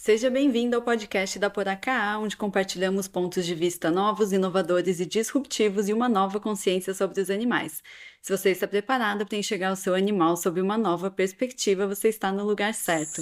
Seja bem-vindo ao podcast da Poracá, onde compartilhamos pontos de vista novos, inovadores e disruptivos e uma nova consciência sobre os animais. Se você está preparado para enxergar o seu animal sob uma nova perspectiva, você está no lugar certo.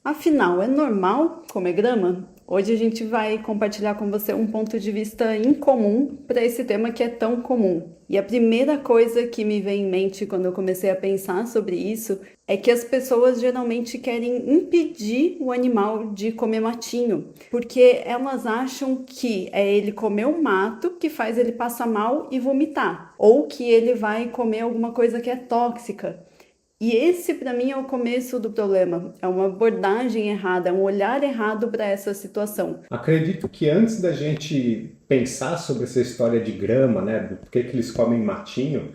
Afinal, é normal comer grama? Hoje a gente vai compartilhar com você um ponto de vista incomum para esse tema que é tão comum. E a primeira coisa que me vem em mente quando eu comecei a pensar sobre isso é que as pessoas geralmente querem impedir o animal de comer matinho, porque elas acham que é ele comer o mato que faz ele passar mal e vomitar, ou que ele vai comer alguma coisa que é tóxica. E esse, para mim, é o começo do problema. É uma abordagem errada, é um olhar errado para essa situação. Acredito que antes da gente pensar sobre essa história de grama, né, do porquê que eles comem matinho,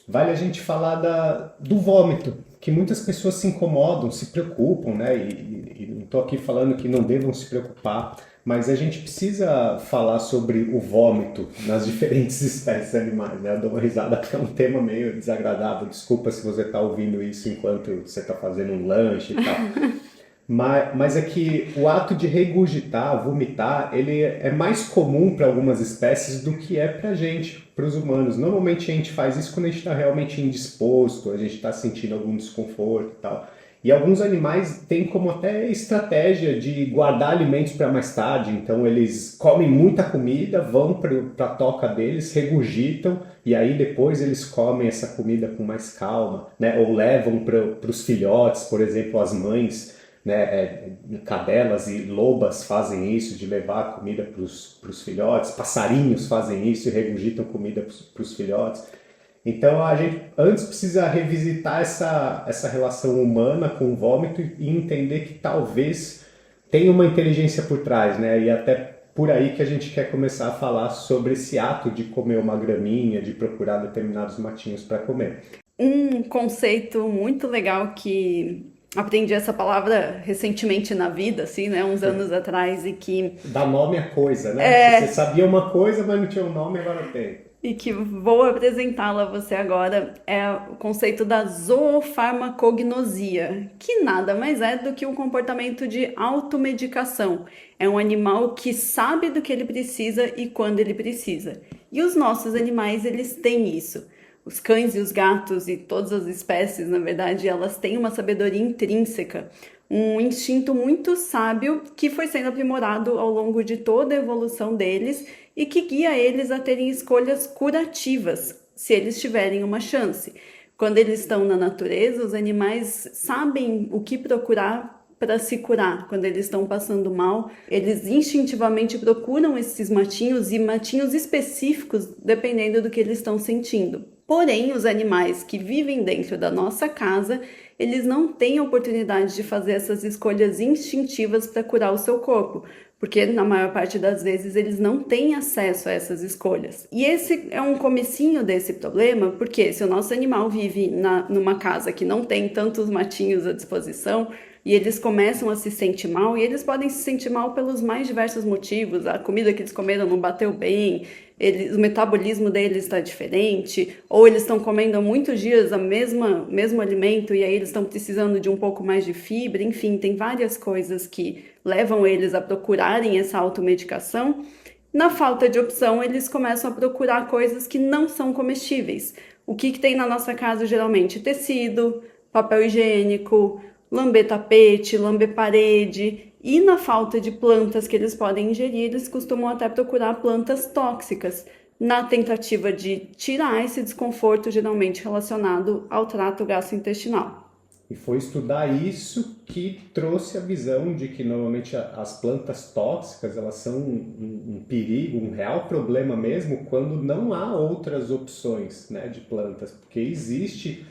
vale a gente falar do vômito, que muitas pessoas se incomodam, se preocupam, né, e não estou aqui falando que não devam se preocupar, mas a gente precisa falar sobre o vômito nas diferentes espécies animais, né? Eu dou uma risada porque é um tema meio desagradável, desculpa se você está ouvindo isso enquanto você está fazendo um lanche e tal. Mas é que o ato de regurgitar, vomitar, ele é mais comum para algumas espécies do que é para a gente, para os humanos. Normalmente a gente faz isso quando a gente está realmente indisposto, a gente está sentindo algum desconforto e tal. E alguns animais têm como até estratégia de guardar alimentos para mais tarde. Então eles comem muita comida, vão para a toca deles, regurgitam e aí depois eles comem essa comida com mais calma, né? Ou levam para os filhotes, por exemplo, as mães, né, cadelas e lobas fazem isso, de levar comida para os filhotes, passarinhos fazem isso e regurgitam comida para os filhotes. Então a gente antes precisa revisitar essa relação humana com o vômito e entender que talvez tenha uma inteligência por trás, né? E até por aí que a gente quer começar a falar sobre esse ato de comer uma graminha, de procurar determinados matinhos para comer. Um conceito muito legal que aprendi essa palavra recentemente na vida, assim, né, uns anos atrás, e que Dá nome à coisa, né? Você sabia uma coisa, mas não tinha um nome, agora tem. vou apresentá-la a você agora, é o conceito da zoofarmacognosia, que nada mais é do que um comportamento de automedicação. É um animal que sabe do que ele precisa e quando ele precisa. E os nossos animais, eles têm isso. Os cães e os gatos e todas as espécies, na verdade, elas têm uma sabedoria intrínseca, um instinto muito sábio que foi sendo aprimorado ao longo de toda a evolução deles e que guia eles a terem escolhas curativas, se eles tiverem uma chance. Quando eles estão na natureza, os animais sabem o que procurar para se curar. Quando eles estão passando mal, eles instintivamente procuram esses matinhos e matinhos específicos, dependendo do que eles estão sentindo. Porém, os animais que vivem dentro da nossa casa, eles não têm a oportunidade de fazer essas escolhas instintivas para curar o seu corpo, porque na maior parte das vezes eles não têm acesso a essas escolhas. E esse é um comecinho desse problema, porque se o nosso animal vive numa casa que não tem tantos matinhos à disposição, e eles começam a se sentir mal, e eles podem se sentir mal pelos mais diversos motivos. A comida que eles comeram não bateu bem, o metabolismo deles está diferente, ou eles estão comendo há muitos dias o mesmo alimento e aí eles estão precisando de um pouco mais de fibra. Enfim, tem várias coisas que levam eles a procurarem essa automedicação. Na falta de opção, eles começam a procurar coisas que não são comestíveis. O que tem na nossa casa geralmente? Tecido, papel higiênico, lamber tapete, lamber parede. E na falta de plantas que eles podem ingerir, eles costumam até procurar plantas tóxicas, na tentativa de tirar esse desconforto geralmente relacionado ao trato gastrointestinal. E foi estudar isso que trouxe a visão de que normalmente as plantas tóxicas elas são um perigo, um real problema mesmo quando não há outras opções, né, de plantas, porque existe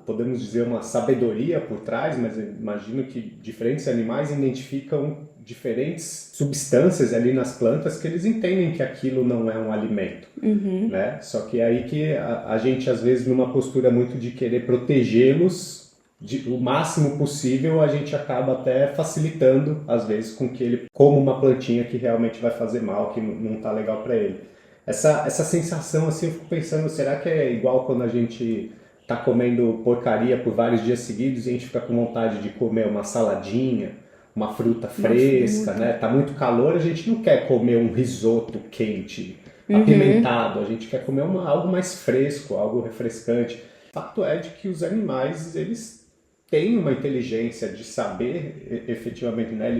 podemos dizer, uma sabedoria por trás, mas eu imagino que diferentes animais identificam diferentes substâncias ali nas plantas que eles entendem que aquilo não é um alimento, né? Só que é aí que a gente, às vezes, numa postura muito de querer protegê-los o máximo possível, a gente acaba até facilitando, às vezes, com que ele coma uma plantinha que realmente vai fazer mal, que não está legal para ele. Essa sensação, assim, eu fico pensando, será que é igual quando a gente tá comendo porcaria por vários dias seguidos e a gente fica com vontade de comer uma saladinha, uma fruta fresca, né? Tá muito calor, a gente não quer comer um risoto quente, apimentado, a gente quer comer algo mais fresco, algo refrescante. O fato é de que os animais, eles têm uma inteligência de saber efetivamente, né?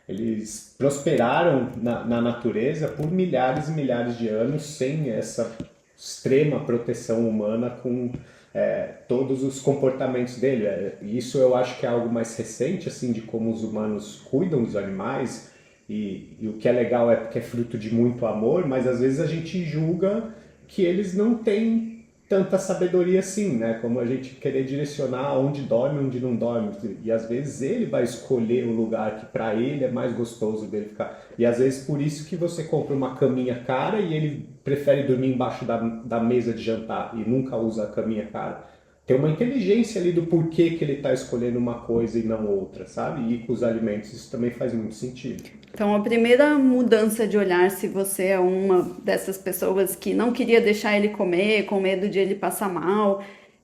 Eles prosperaram na natureza por milhares e milhares de anos sem essa extrema proteção humana com todos os comportamentos dele. Isso eu acho que é algo mais recente, assim, de como os humanos cuidam dos animais, e o que é legal é porque é fruto de muito amor, mas às vezes a gente julga que eles não têm tanta sabedoria assim, né? Como a gente querer direcionar onde dorme, onde não dorme. E às vezes ele vai escolher o lugar que para ele é mais gostoso dele ficar. E às vezes por isso que você compra uma caminha cara e ele prefere dormir embaixo da mesa de jantar e nunca usa a caminha cara. Tem uma inteligência ali do porquê que ele está escolhendo uma coisa e não outra, sabe? E com os alimentos isso também faz muito sentido. Então, a primeira mudança de olhar, se você é uma dessas pessoas que não queria deixar ele comer, com medo de ele passar mal,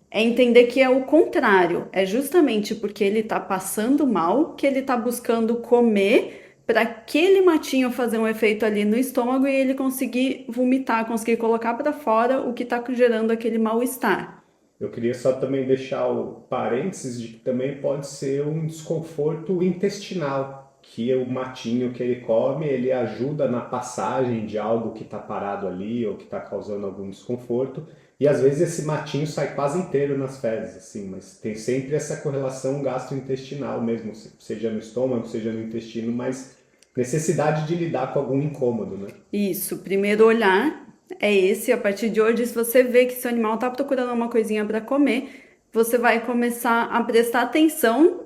é entender que é o contrário. É justamente porque ele está passando mal que ele está buscando comer para aquele matinho fazer um efeito ali no estômago e ele conseguir vomitar, conseguir colocar para fora o que está gerando aquele mal-estar. Eu queria só também deixar o parênteses de que também pode ser um desconforto intestinal, que o matinho que ele come, ele ajuda na passagem de algo que está parado ali ou que está causando algum desconforto. E às vezes esse matinho sai quase inteiro nas fezes, assim, mas tem sempre essa correlação gastrointestinal mesmo, seja no estômago, seja no intestino, mas necessidade de lidar com algum incômodo, né? Isso, primeiro olhar é esse. A partir de hoje, se você vê que seu animal está procurando uma coisinha para comer, você vai começar a prestar atenção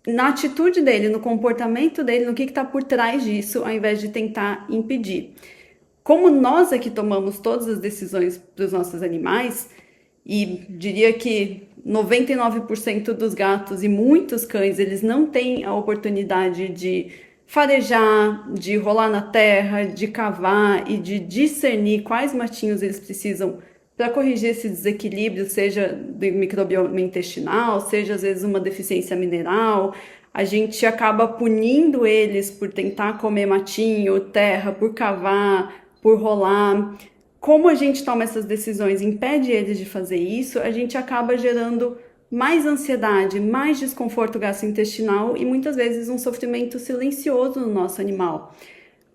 na atitude dele, no comportamento dele, no que está por trás disso, ao invés de tentar impedir. Como nós aqui tomamos todas as decisões para os nossos animais, e diria que 99% dos gatos e muitos cães, eles não têm a oportunidade de farejar, de rolar na terra, de cavar e de discernir quais matinhos eles precisam para corrigir esse desequilíbrio, seja do microbioma intestinal, seja às vezes uma deficiência mineral. A gente acaba punindo eles por tentar comer matinho, terra, por cavar, por rolar. Como a gente toma essas decisões, impede eles de fazer isso, a gente acaba gerando mais ansiedade, mais desconforto gastrointestinal e muitas vezes um sofrimento silencioso no nosso animal.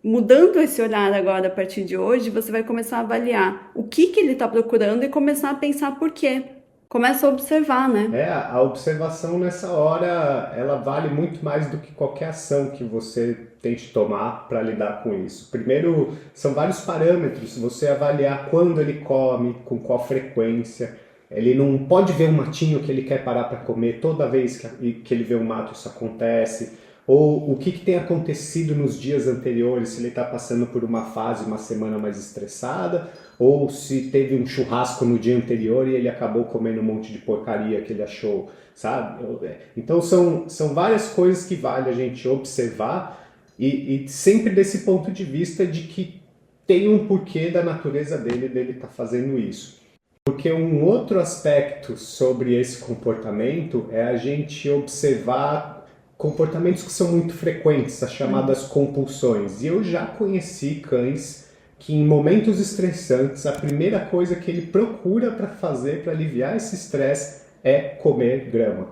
Mudando esse olhar agora a partir de hoje, você vai começar a avaliar o que ele está procurando e começar a pensar por quê. Começa a observar, né? A observação nessa hora, ela vale muito mais do que qualquer ação que você tente tomar para lidar com isso. Primeiro, são vários parâmetros, você avaliar quando ele come, com qual frequência. Ele não pode ver um matinho que ele quer parar para comer, toda vez que ele vê um mato isso acontece. Ou o que tem acontecido nos dias anteriores, se ele está passando por uma fase, uma semana mais estressada, ou se teve um churrasco no dia anterior e ele acabou comendo um monte de porcaria que ele achou, sabe? Então são várias coisas que vale a gente observar e sempre desse ponto de vista de que tem um porquê da natureza dele estar fazendo isso. Porque um outro aspecto sobre esse comportamento é a gente observar comportamentos que são muito frequentes, as chamadas compulsões. E eu já conheci cães que em momentos estressantes, a primeira coisa que ele procura para fazer, para aliviar esse estresse, é comer grama.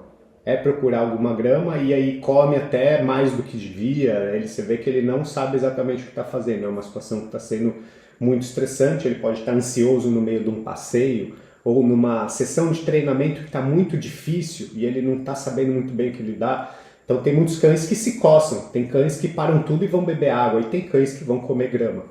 É procurar alguma grama e aí come até mais do que devia. Você vê que ele não sabe exatamente o que está fazendo. É uma situação que está sendo muito estressante, ele pode estar ansioso no meio de um passeio ou numa sessão de treinamento que está muito difícil e ele não está sabendo muito bem o que lidar. Então tem muitos cães que se coçam, tem cães que param tudo e vão beber água, e tem cães que vão comer grama,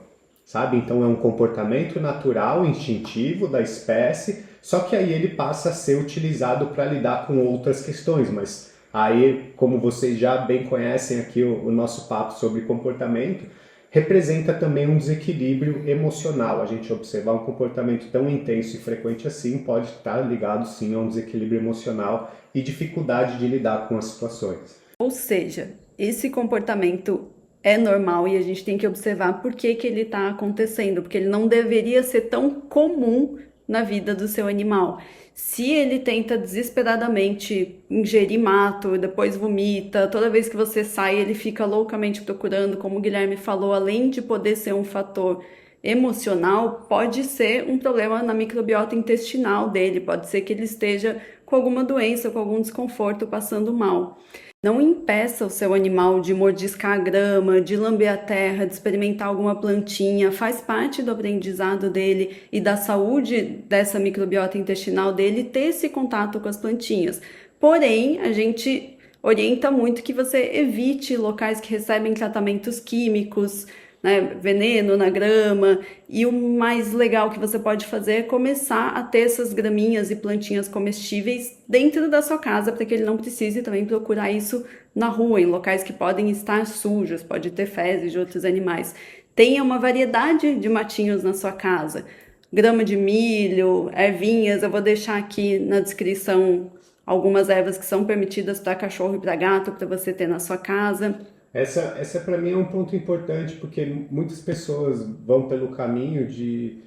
sabe? Então é um comportamento natural, instintivo da espécie, só que aí ele passa a ser utilizado para lidar com outras questões, mas aí, como vocês já bem conhecem aqui o nosso papo sobre comportamento, representa também um desequilíbrio emocional. A gente observar um comportamento tão intenso e frequente assim pode estar ligado sim a um desequilíbrio emocional e dificuldade de lidar com as situações. Ou seja, esse comportamento é normal e a gente tem que observar por que ele está acontecendo, porque ele não deveria ser tão comum na vida do seu animal. Se ele tenta desesperadamente ingerir mato, depois vomita, toda vez que você sai ele fica loucamente procurando, como o Guilherme falou, além de poder ser um fator emocional, pode ser um problema na microbiota intestinal dele, pode ser que ele esteja com alguma doença, com algum desconforto, passando mal. Não impeça o seu animal de mordiscar a grama, de lamber a terra, de experimentar alguma plantinha. Faz parte do aprendizado dele e da saúde dessa microbiota intestinal dele ter esse contato com as plantinhas. Porém, a gente orienta muito que você evite locais que recebem tratamentos químicos, né, veneno na grama, e o mais legal que você pode fazer é começar a ter essas graminhas e plantinhas comestíveis dentro da sua casa, para que ele não precise também procurar isso na rua, em locais que podem estar sujos, pode ter fezes de outros animais. Tenha uma variedade de matinhos na sua casa, grama de milho, ervinhas, eu vou deixar aqui na descrição algumas ervas que são permitidas para cachorro e para gato, para você ter na sua casa. Essa para mim é um ponto importante, porque muitas pessoas vão pelo caminho de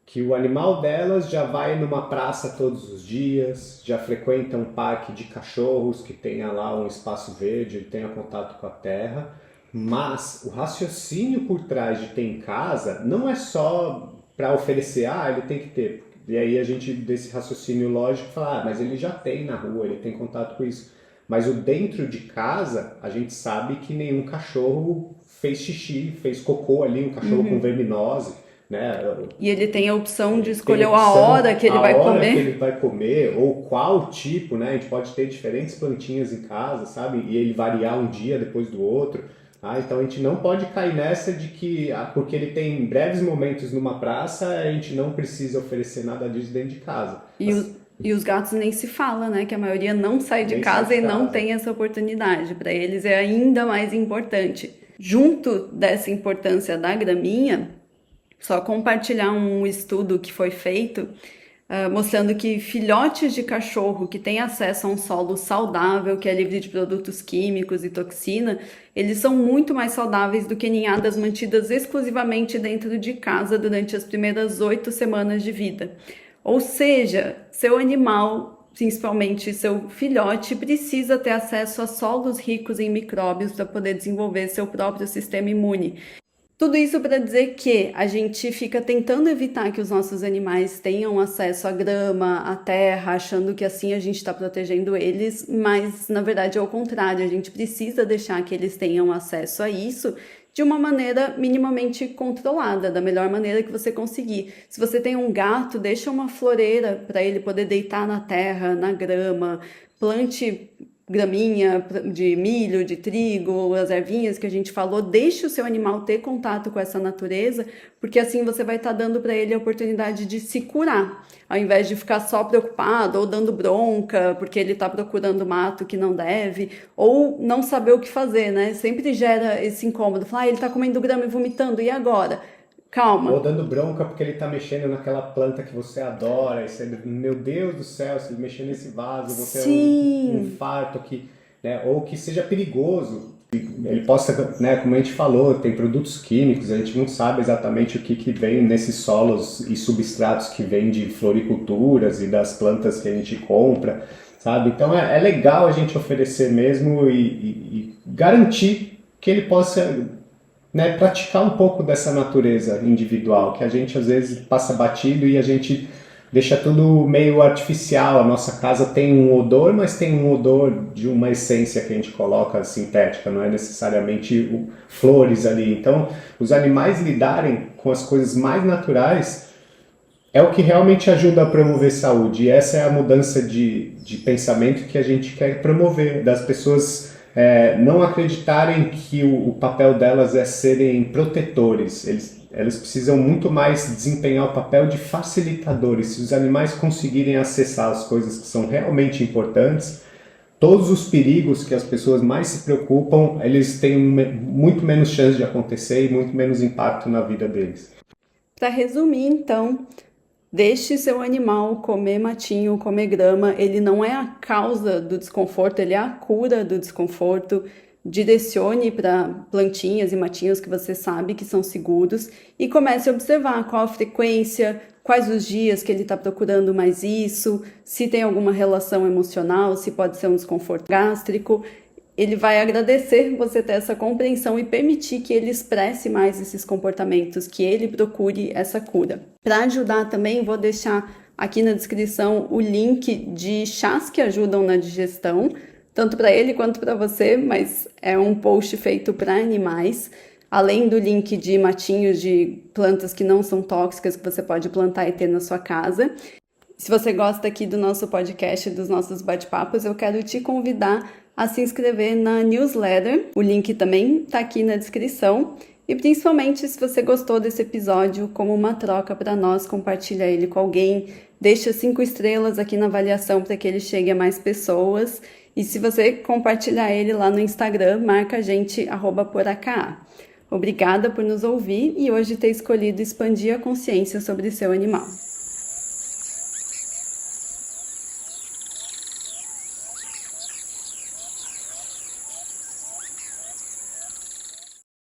que o animal delas já vai numa praça todos os dias, já frequenta um parque de cachorros que tenha lá um espaço verde, tenha contato com a terra, mas o raciocínio por trás de ter em casa não é só para oferecer, ele tem que ter. E aí a gente, desse raciocínio lógico, fala, mas ele já tem na rua, ele tem contato com isso. Mas o dentro de casa, a gente sabe que nenhum cachorro fez xixi, fez cocô ali, um cachorro com verminose, né? E ele tem a opção de escolher a hora que ele vai comer. A hora que ele vai comer, ou qual tipo, né? A gente pode ter diferentes plantinhas em casa, sabe? E ele variar um dia depois do outro. Então a gente não pode cair nessa de que, porque ele tem breves momentos numa praça, a gente não precisa oferecer nada disso dentro de casa. E os gatos nem se fala, né? Que a maioria não sai de casa e não tem essa oportunidade. Para eles é ainda mais importante. Junto dessa importância da graminha, só compartilhar um estudo que foi feito mostrando que filhotes de cachorro que têm acesso a um solo saudável, que é livre de produtos químicos e toxina, eles são muito mais saudáveis do que ninhadas mantidas exclusivamente dentro de casa durante as primeiras 8 semanas de vida. Ou seja, seu animal, principalmente seu filhote, precisa ter acesso a solos ricos em micróbios para poder desenvolver seu próprio sistema imune. Tudo isso para dizer que a gente fica tentando evitar que os nossos animais tenham acesso à grama, à terra, achando que assim a gente está protegendo eles, mas na verdade é o contrário, a gente precisa deixar que eles tenham acesso a isso de uma maneira minimamente controlada, da melhor maneira que você conseguir. Se você tem um gato, deixa uma floreira para ele poder deitar na terra, na grama, plante graminha de milho, de trigo, as ervinhas que a gente falou, deixe o seu animal ter contato com essa natureza, porque assim você vai estar dando para ele a oportunidade de se curar, ao invés de ficar só preocupado ou dando bronca porque ele está procurando mato que não deve, ou não saber o que fazer, né? Sempre gera esse incômodo, falar, ele está comendo grama e vomitando, e agora? Calma. Ou dando bronca porque ele está mexendo naquela planta que você adora. E você, meu Deus do céu, se ele mexer nesse vaso, você é um infarto aqui, né? Ou que seja perigoso. Ele possa, né, como a gente falou, tem produtos químicos, a gente não sabe exatamente o que vem nesses solos e substratos que vêm de floriculturas e das plantas que a gente compra, sabe? Então é legal a gente oferecer mesmo e garantir que ele possa, né, praticar um pouco dessa natureza individual, que a gente às vezes passa batido e a gente deixa tudo meio artificial. A nossa casa tem um odor, mas tem um odor de uma essência que a gente coloca sintética, não é necessariamente flores ali. Então, os animais lidarem com as coisas mais naturais é o que realmente ajuda a promover saúde. E essa é a mudança de pensamento que a gente quer promover, das pessoas não acreditarem que o papel delas é serem protetores. Elas precisam muito mais desempenhar o papel de facilitadores. Se os animais conseguirem acessar as coisas que são realmente importantes, todos os perigos que as pessoas mais se preocupam, eles têm muito menos chance de acontecer e muito menos impacto na vida deles. Para resumir, então, deixe seu animal comer matinho, comer grama. Ele não é a causa do desconforto, ele é a cura do desconforto. Direcione para plantinhas e matinhos que você sabe que são seguros e comece a observar qual a frequência, quais os dias que ele está procurando mais isso, se tem alguma relação emocional, se pode ser um desconforto gástrico. Ele vai agradecer você ter essa compreensão e permitir que ele expresse mais esses comportamentos, que ele procure essa cura. Para ajudar também, vou deixar aqui na descrição o link de chás que ajudam na digestão, tanto para ele quanto para você, mas é um post feito para animais. Além do link de matinhos de plantas que não são tóxicas, que você pode plantar e ter na sua casa. Se você gosta aqui do nosso podcast, dos nossos bate-papos, eu quero te convidar a se inscrever na newsletter. O link também está aqui na descrição. E principalmente, se você gostou desse episódio, como uma troca para nós, compartilha ele com alguém, deixa 5 estrelas aqui na avaliação para que ele chegue a mais pessoas. E se você compartilhar ele lá no Instagram, marca a gente @poracá. Obrigada por nos ouvir e hoje ter escolhido expandir a consciência sobre seu animal.